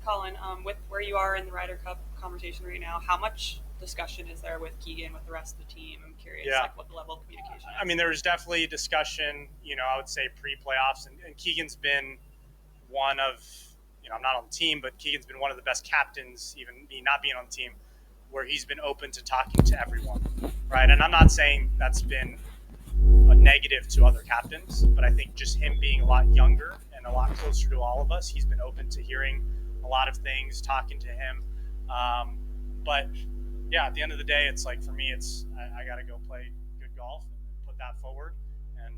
Collin, with where you are in the Ryder Cup conversation right now, how much discussion is there with Keegan, with the rest of the team? I'm curious, what the level of communication is. I mean, there's definitely discussion, I would say pre-playoffs, and Keegan's been one of, I'm not on the team, but Keegan's been one of the best captains, even me not being on the team, where he's been open to talking to everyone, right? And I'm not saying that's been a negative to other captains, but I think just him being a lot younger and a lot closer to all of us, he's been open to hearing a lot of things, talking to him. But yeah, at the end of the day, it's like for me, it's I got to go play good golf and put that forward, and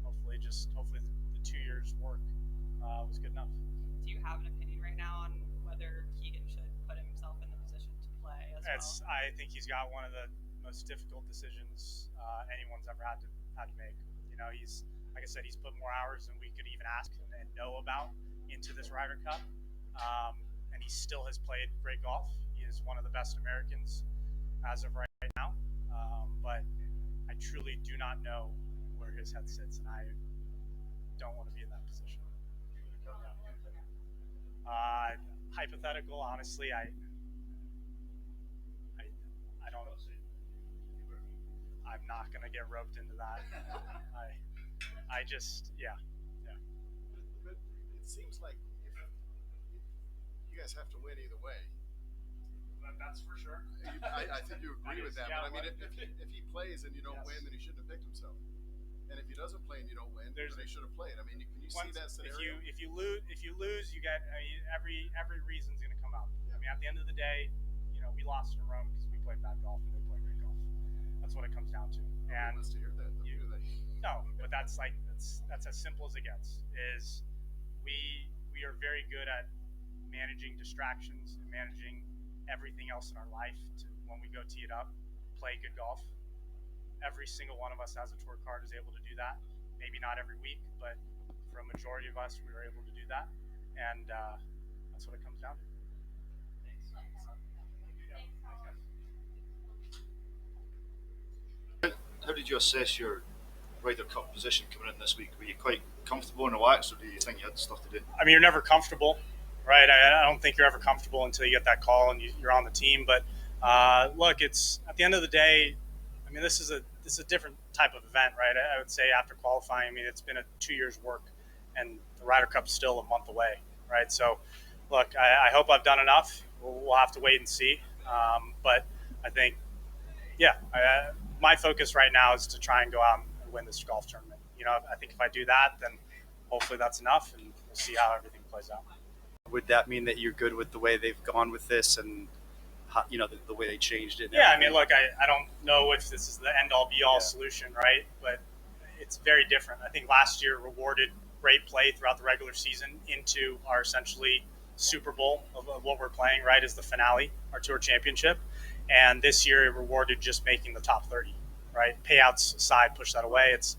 hopefully the 2 years work was good enough. Do you have an opinion right now on whether Keegan should put himself in the position to play as well? I think he's got one of the most difficult decisions anyone's ever had to make. He's, like I said, he's put more hours than we could even ask and know about into this Ryder Cup, and he still has played great golf. He is one of the best Americans as of right now, but I truly do not know where his head sits, and I don't want to be in that position. Hypothetical, honestly, I don't. I'm not going to get roped into that. I just, yeah. But it seems like you guys have to win either way. That's for sure. I think you agree with that. But I mean, if he plays and you don't win, then he shouldn't have picked himself. And if he doesn't play and you don't win, then he should have played. I mean, can you see that scenario? If you lose, you get every reason's going to come out. I mean, at the end of the day, we lost in Rome because we played bad golf and they played great golf. That's what it comes down to. And to hear that. No, but that's as simple as it gets. Is we are very good at managing distractions and managing everything else in our life to when we go tee it up, play good golf. Every single one of us has a tour card is able to do that. Maybe not every week, but for a majority of us, we were able to do that, and that's what it comes down to. How did you assess your Ryder Cup position coming in this week? Were you quite comfortable and relaxed, or do you think you had stuff to do? I mean, you're never comfortable, right? I don't think you're ever comfortable until you get that call and you're on the team. But look, it's at the end of the day. I mean, this is a different type of event, right? I would say after qualifying, I mean, it's been a 2 years work, and the Ryder Cup's still a month away, right? So, look, I hope I've done enough. We'll have to wait and see. But I think, yeah, my focus right now is to try and go out and win this golf tournament. I think if I do that, then hopefully that's enough, and we'll see how everything plays out. Would that mean that you're good with the way they've gone with this and how, the way they changed it? Yeah, I mean, look, I don't know if this is the end-all, be-all solution, right? But it's very different. I think last year rewarded great play throughout the regular season into our essentially Super Bowl of what we're playing, right, is the finale, our tour championship. And this year it rewarded just making the top 30, right? Payouts aside, push that away. It's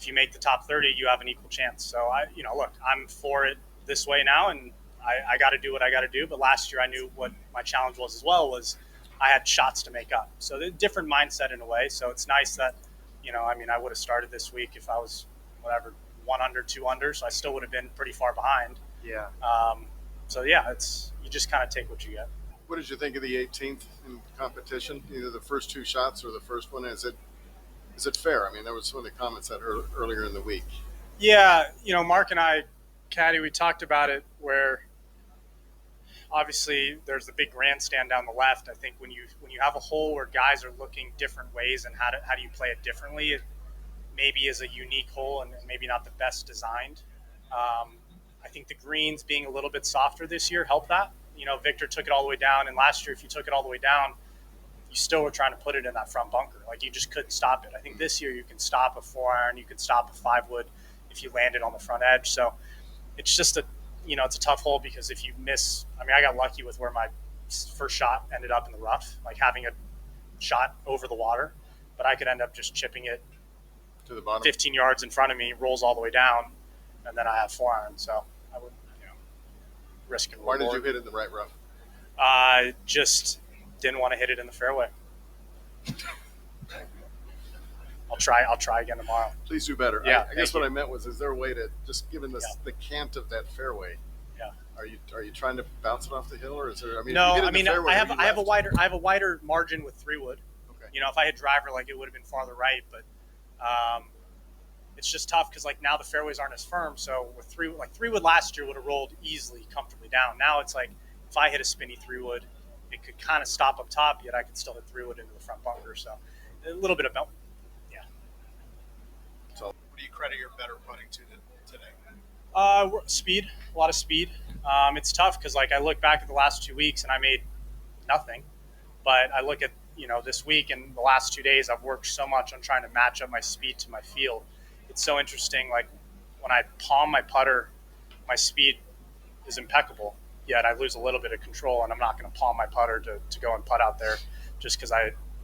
if you make the top 30, you have an equal chance. So look, I'm for it this way now, and I got to do what I got to do. But last year I knew what my challenge was as well, was I had shots to make up. So the different mindset in a way. So it's nice that, I would have started this week if I was whatever, 1 under, 2 under. So I still would have been pretty far behind. Yeah. So yeah, you just kind of take what you get. What did you think of the 18th in competition? Either the first 2 shots or the first one? Is it fair? I mean, there was some of the comments I heard earlier in the week. Yeah, Mark and I, Caddy, we talked about it where obviously there's the big grandstand down the left. I think when you have a hole where guys are looking different ways and how do you play it differently, it maybe is a unique hole and maybe not the best designed. I think the greens being a little bit softer this year helped that. Victor took it all the way down, and last year if you took it all the way down, you still were trying to put it in that front bunker. Like you just couldn't stop it. I think this year you can stop a 4-iron, you can stop a 5-wood if you land it on the front edge. So it's just it's a tough hole because if you miss, I got lucky with where my first shot ended up in the rough, like having a shot over the water, but I could end up just chipping it to the bottom, 15 yards in front of me, rolls all the way down, and then I have 4-iron. So I would, risk and reward. Why did you hit it in the right rough? I just didn't want to hit it in the fairway. I'll try again tomorrow. Please do better. Yeah, I guess what I meant was, is there a way to just given the cant of that fairway, Are you trying to bounce it off the hill, or is there? I mean, No, if you get I in the mean fairway, I are have you a wider margin with 3-wood. Okay. You know, if I hit driver, like it would have been farther right, but it's just tough because like now the fairways aren't as firm. So with 3-wood last year would have rolled easily, comfortably down. Now it's like if I hit a spinny 3-wood, it could kind of stop up top, yet I could still hit 3-wood into the front bunker. So a little bit of yeah. So, what do you credit your better putting to today? Speed, a lot of speed. It's tough because like I look back at the last 2 weeks and I made nothing, but I look at this week and the last 2 days I've worked so much on trying to match up my speed to my field. It's so interesting. Like when I palm my putter, my speed is impeccable, yet I lose a little bit of control, and I'm not going to palm my putter to go and putt out there just because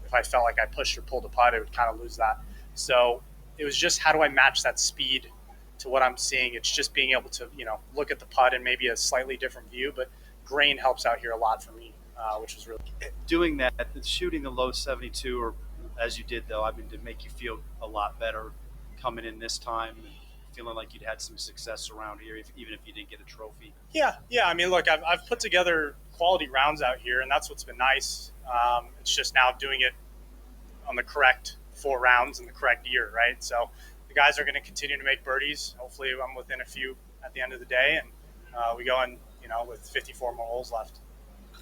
if I felt like I pushed or pulled a putt, it would kind of lose that. So it was just how do I match that speed to what I'm seeing. It's just being able to look at the putt in maybe a slightly different view, but grain helps out here a lot for me, which was really doing that, shooting the low 72, or as you did though, I mean, to make you feel a lot better coming in this time and feeling like you'd had some success around here, even if you didn't get a trophy. Yeah. I mean, look, I've put together quality rounds out here, and that's what's been nice. It's just now doing it on the correct 4 rounds in the correct year, right? So the guys are going to continue to make birdies. Hopefully I'm within a few at the end of the day, and we go in, with 54 more holes left.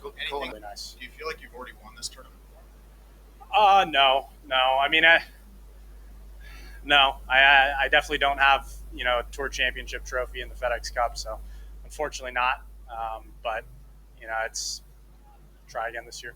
Anything, really nice. Do you feel like you've already won this tournament? No. I mean, I definitely don't have, a tour championship trophy in the FedEx Cup. So unfortunately not. But, it's try again this year.